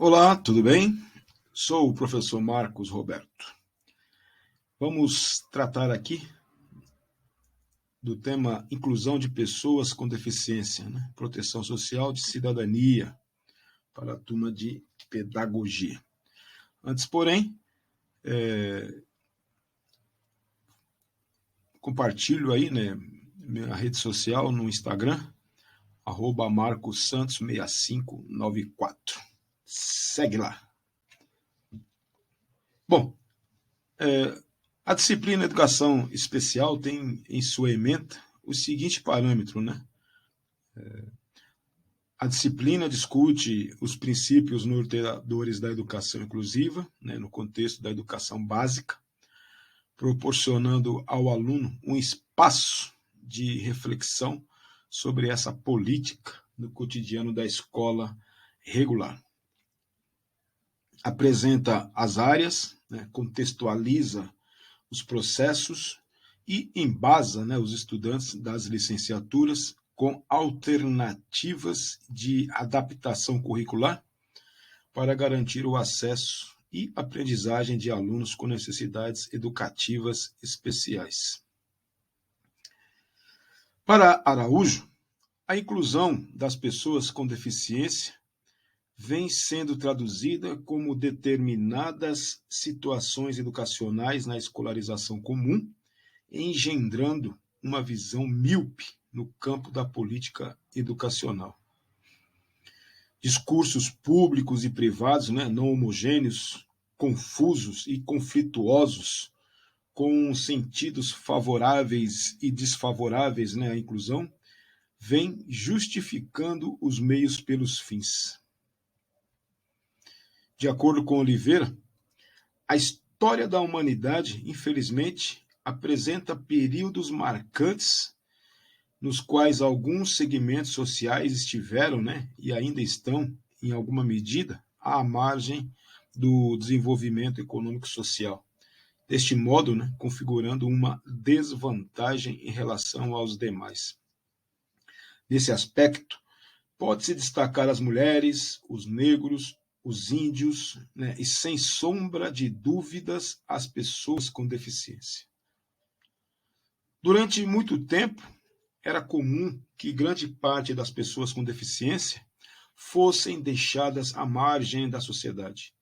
Olá, tudo bem? Sou o professor Marcos Roberto. Vamos tratar aqui do tema inclusão de pessoas com deficiência, né? Proteção social de cidadania para a turma de pedagogia. Antes, porém, compartilho aí, né, minha rede social no Instagram, @marcosantos6594. Segue lá. Bom, a disciplina Educação Especial tem em sua ementa o seguinte parâmetro, né? A disciplina discute os princípios norteadores da educação inclusiva, né, no contexto da educação básica, proporcionando ao aluno um espaço de reflexão sobre essa política no cotidiano da escola regular. Apresenta as áreas, né, contextualiza os processos e embasa, né, os estudantes das licenciaturas com alternativas de adaptação curricular para garantir o acesso e aprendizagem de alunos com necessidades educativas especiais. Para Araújo, a inclusão das pessoas com deficiência vem sendo traduzida como determinadas situações educacionais na escolarização comum, engendrando uma visão míope no campo da política educacional. Discursos públicos e privados, né, não homogêneos, confusos e conflituosos, com sentidos favoráveis e desfavoráveis, né, à inclusão, vem justificando os meios pelos fins. De acordo com Oliveira, a história da humanidade, infelizmente, apresenta períodos marcantes nos quais alguns segmentos sociais estiveram, né, e ainda estão, em alguma medida, à margem do desenvolvimento econômico-social. Deste modo, né, configurando uma desvantagem em relação aos demais. Nesse aspecto, pode-se destacar as mulheres, os negros, os índios, né, e, sem sombra de dúvidas, as pessoas com deficiência. Durante muito tempo, era comum que grande parte das pessoas com deficiência fossem deixadas à margem da sociedade,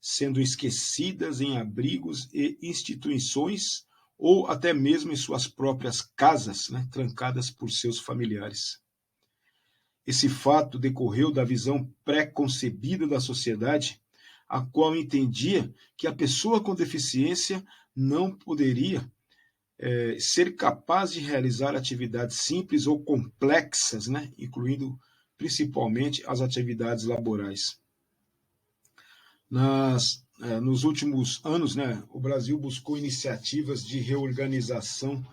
sendo esquecidas em abrigos e instituições ou até mesmo em suas próprias casas, né, trancadas por seus familiares. Esse fato decorreu da visão pré-concebida da sociedade, a qual entendia que a pessoa com deficiência não poderia ser capaz de realizar atividades simples ou complexas, né, incluindo principalmente as atividades laborais. Nos últimos anos, né, o Brasil buscou iniciativas de reorganização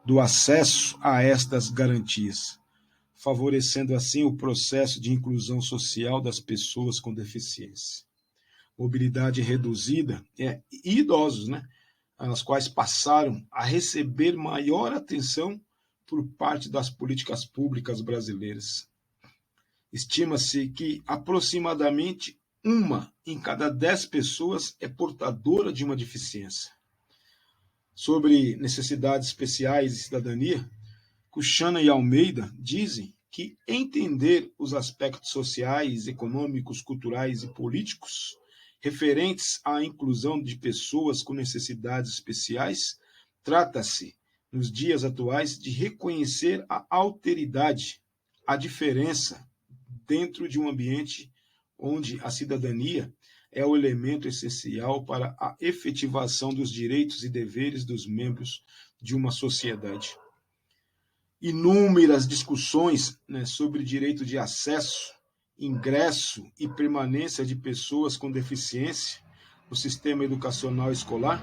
do acesso a estas garantias, favorecendo assim o processo de inclusão social das pessoas com deficiência. Mobilidade reduzida e idosos, né, as quais passaram a receber maior atenção por parte das políticas públicas brasileiras. Estima-se que aproximadamente 1 em cada 10 pessoas é portadora de uma deficiência. Sobre necessidades especiais e cidadania, Cuchana e Almeida dizem que entender os aspectos sociais, econômicos, culturais e políticos referentes à inclusão de pessoas com necessidades especiais, trata-se, nos dias atuais, de reconhecer a alteridade, a diferença dentro de um ambiente onde a cidadania é o elemento essencial para a efetivação dos direitos e deveres dos membros de uma sociedade. Inúmeras discussões, né, sobre direito de acesso, ingresso e permanência de pessoas com deficiência no sistema educacional escolar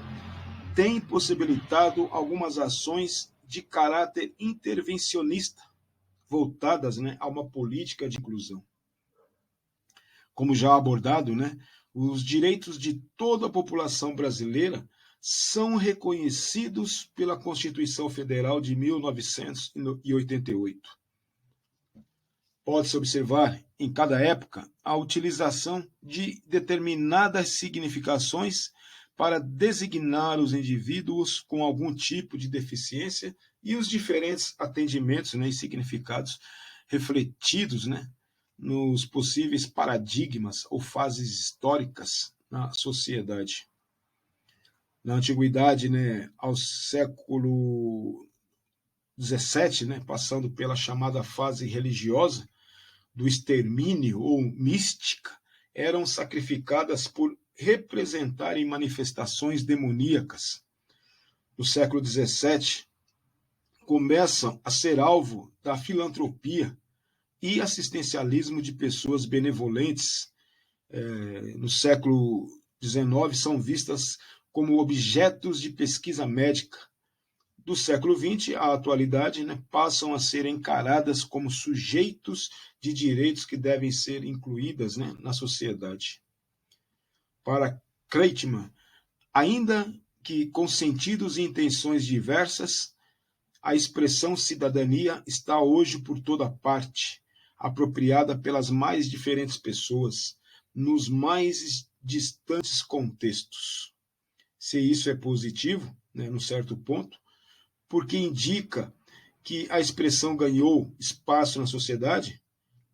têm possibilitado algumas ações de caráter intervencionista voltadas, né, a uma política de inclusão. Como já abordado, né, os direitos de toda a população brasileira são reconhecidos pela Constituição Federal de 1988. Pode-se observar, em cada época, a utilização de determinadas significações para designar os indivíduos com algum tipo de deficiência e os diferentes atendimentos, né, e significados refletidos, né, nos possíveis paradigmas ou fases históricas na sociedade. Na antiguidade, né, ao século XVII, né, passando pela chamada fase religiosa, do extermínio ou mística, eram sacrificadas por representarem manifestações demoníacas. No século XVII, começam a ser alvo da filantropia e assistencialismo de pessoas benevolentes. No século XIX, são vistas como objetos de pesquisa médica. Do século XX à atualidade, né, passam a ser encaradas como sujeitos de direitos que devem ser incluídas, né, na sociedade. Para Kreutzmann, ainda que com sentidos e intenções diversas, a expressão cidadania está hoje por toda parte, apropriada pelas mais diferentes pessoas, nos mais distantes contextos. Se isso é positivo, né, num certo ponto, porque indica que a expressão ganhou espaço na sociedade,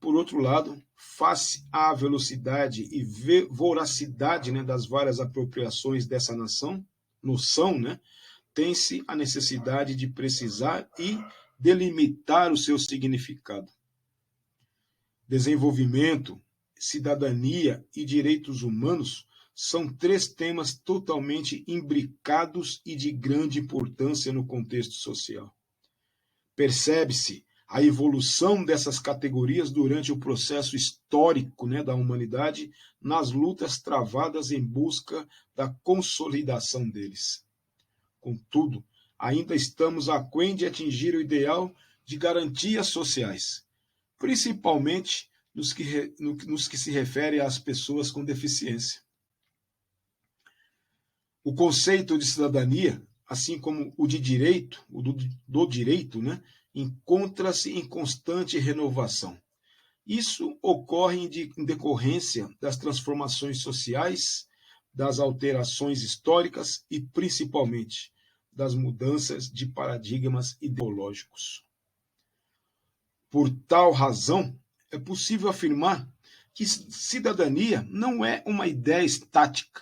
por outro lado, face à velocidade e voracidade, né, das várias apropriações dessa noção, né, tem-se a necessidade de precisar e delimitar o seu significado. Desenvolvimento, cidadania e direitos humanos são três temas totalmente imbricados e de grande importância no contexto social. Percebe-se a evolução dessas categorias durante o processo histórico, né, da humanidade, nas lutas travadas em busca da consolidação deles. Contudo, ainda estamos aquém de atingir o ideal de garantias sociais, principalmente nos que se refere às pessoas com deficiência. O conceito de cidadania, assim como o de direito, do direito, né, encontra-se em constante renovação. Isso ocorre em decorrência das transformações sociais, das alterações históricas e, principalmente, das mudanças de paradigmas ideológicos. Por tal razão, é possível afirmar que cidadania não é uma ideia estática.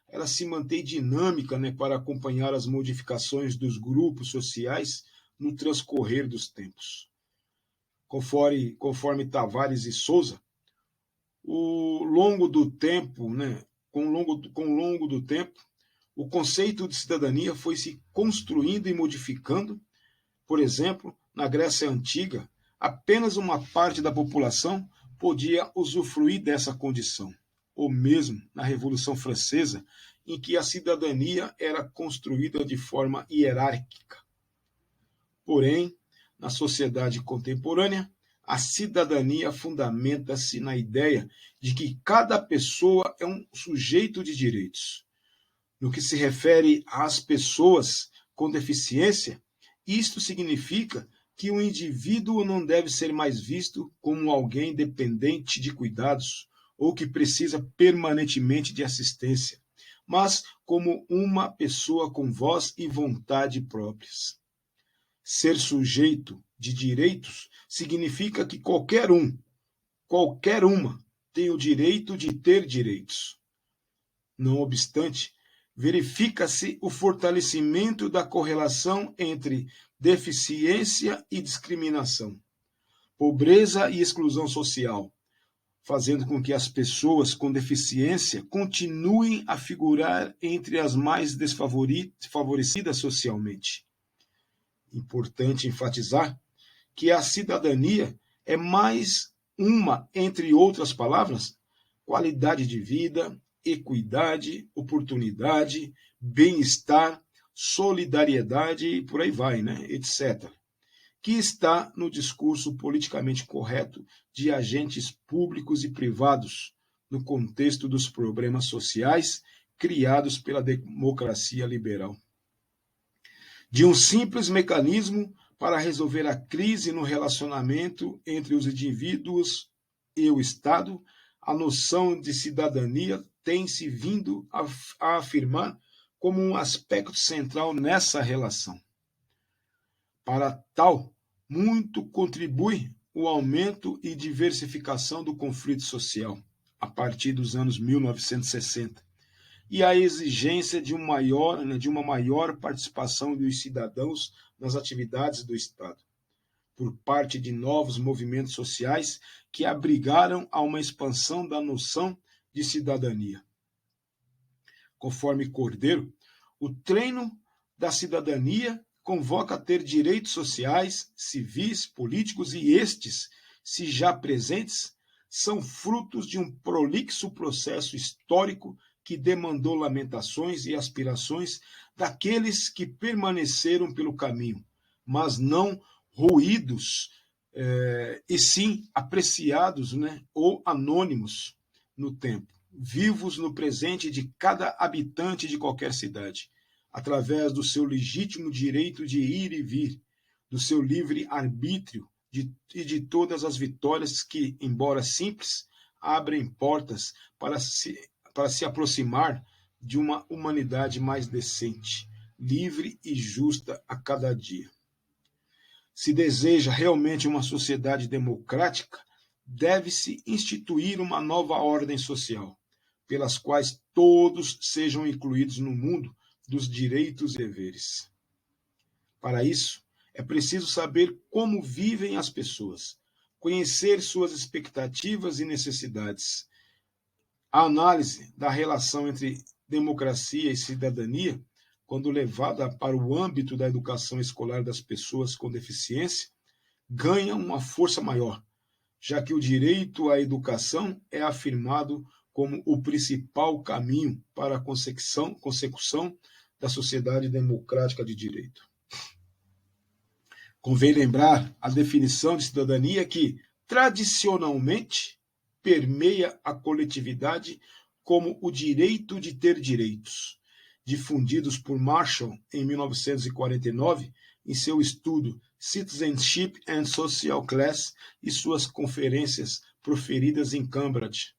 Ela se mantém dinâmica, né, para acompanhar as modificações dos grupos sociais no transcorrer dos tempos. Conforme Tavares e Souza, ao longo do tempo, né, com o longo do tempo, o conceito de cidadania foi se construindo e modificando. Por exemplo, na Grécia Antiga, apenas uma parte da população podia usufruir dessa condição. Ou mesmo na Revolução Francesa, em que a cidadania era construída de forma hierárquica. Porém, na sociedade contemporânea, a cidadania fundamenta-se na ideia de que cada pessoa é um sujeito de direitos. No que se refere às pessoas com deficiência, isto significa que o indivíduo não deve ser mais visto como alguém dependente de cuidados ou que precisa permanentemente de assistência, mas como uma pessoa com voz e vontade próprias. Ser sujeito de direitos significa que qualquer uma, tem o direito de ter direitos. Não obstante, verifica-se o fortalecimento da correlação entre deficiência e discriminação, pobreza e exclusão social, fazendo com que as pessoas com deficiência continuem a figurar entre as mais desfavorecidas socialmente. Importante enfatizar que a cidadania é mais uma, entre outras palavras, qualidade de vida, equidade, oportunidade, bem-estar, solidariedade e por aí vai, né, etc., que está no discurso politicamente correto de agentes públicos e privados no contexto dos problemas sociais criados pela democracia liberal. De um simples mecanismo para resolver a crise no relacionamento entre os indivíduos e o Estado, a noção de cidadania tem se vindo a afirmar como um aspecto central nessa relação. Para tal, muito contribui o aumento e diversificação do conflito social, a partir dos anos 1960, e a exigência de uma maior participação dos cidadãos nas atividades do Estado, por parte de novos movimentos sociais que abrigaram a uma expansão da noção de cidadania. Conforme Cordeiro, o treino da cidadania convoca a ter direitos sociais, civis, políticos e estes, se já presentes, são frutos de um prolixo processo histórico que demandou lamentações e aspirações daqueles que permaneceram pelo caminho, mas não ruídos, e sim apreciados, ou anônimos no tempo, vivos no presente de cada habitante de qualquer cidade, através do seu legítimo direito de ir e vir, do seu livre arbítrio e de todas as vitórias que, embora simples, abrem portas para se aproximar de uma humanidade mais decente, livre e justa a cada dia. Se deseja realmente uma sociedade democrática, deve-se instituir uma nova ordem social, pelas quais todos sejam incluídos no mundo dos direitos e deveres. Para isso, é preciso saber como vivem as pessoas, conhecer suas expectativas e necessidades. A análise da relação entre democracia e cidadania, quando levada para o âmbito da educação escolar das pessoas com deficiência, ganha uma força maior, já que o direito à educação é afirmado como o principal caminho para a consecução da sociedade democrática de direito. Convém lembrar a definição de cidadania que, tradicionalmente, permeia a coletividade como o direito de ter direitos, difundidos por Marshall em 1949 em seu estudo Citizenship and Social Class e suas conferências proferidas em Cambridge.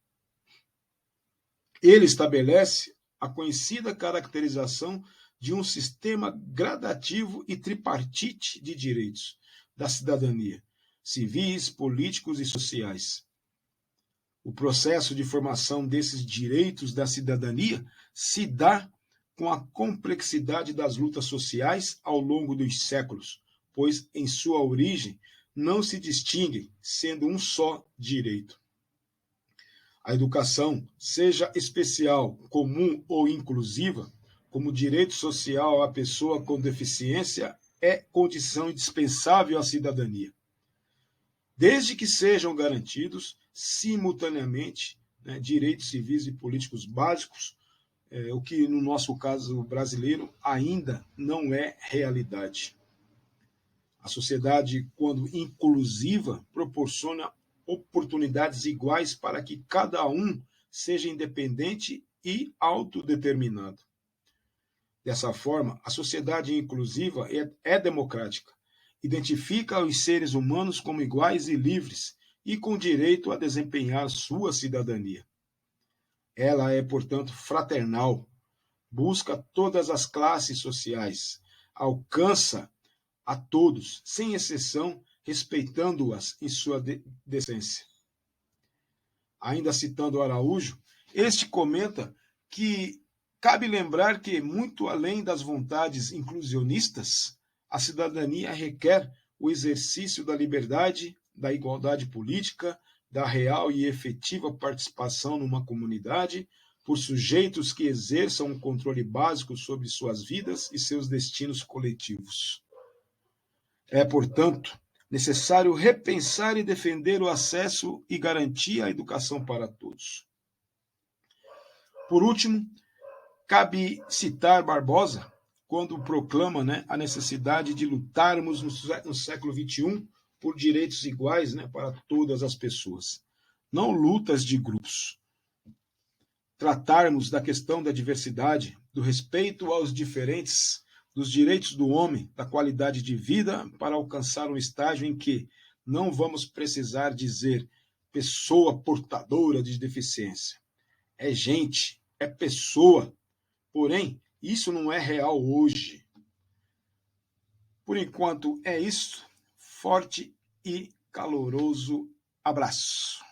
Ele estabelece a conhecida caracterização de um sistema gradativo e tripartite de direitos da cidadania, civis, políticos e sociais. O processo de formação desses direitos da cidadania se dá com a complexidade das lutas sociais ao longo dos séculos, pois em sua origem não se distinguem, sendo um só direito. A educação, seja especial, comum ou inclusiva, como direito social à pessoa com deficiência, é condição indispensável à cidadania, desde que sejam garantidos simultaneamente direitos civis e políticos básicos, o que no nosso caso brasileiro ainda não é realidade. A sociedade, quando inclusiva, proporciona oportunidades iguais para que cada um seja independente e autodeterminado. Dessa forma, a sociedade inclusiva é democrática, identifica os seres humanos como iguais e livres e com direito a desempenhar sua cidadania. Ela é, portanto, fraternal, busca todas as classes sociais, alcança a todos, sem exceção, respeitando-as em sua decência. Ainda citando Araújo, este comenta que cabe lembrar que, muito além das vontades inclusionistas, a cidadania requer o exercício da liberdade, da igualdade política, da real e efetiva participação numa comunidade, por sujeitos que exerçam um controle básico sobre suas vidas e seus destinos coletivos. É, portanto, necessário repensar e defender o acesso e garantir a educação para todos. Por último, cabe citar Barbosa, quando proclama a necessidade de lutarmos no século XXI por direitos iguais para todas as pessoas, não lutas de grupos. Tratarmos da questão da diversidade, do respeito aos diferentes, dos direitos do homem, da qualidade de vida, para alcançar um estágio em que não vamos precisar dizer pessoa portadora de deficiência. É gente, é pessoa. Porém, isso não é real hoje. Por enquanto é isso. Forte e caloroso abraço.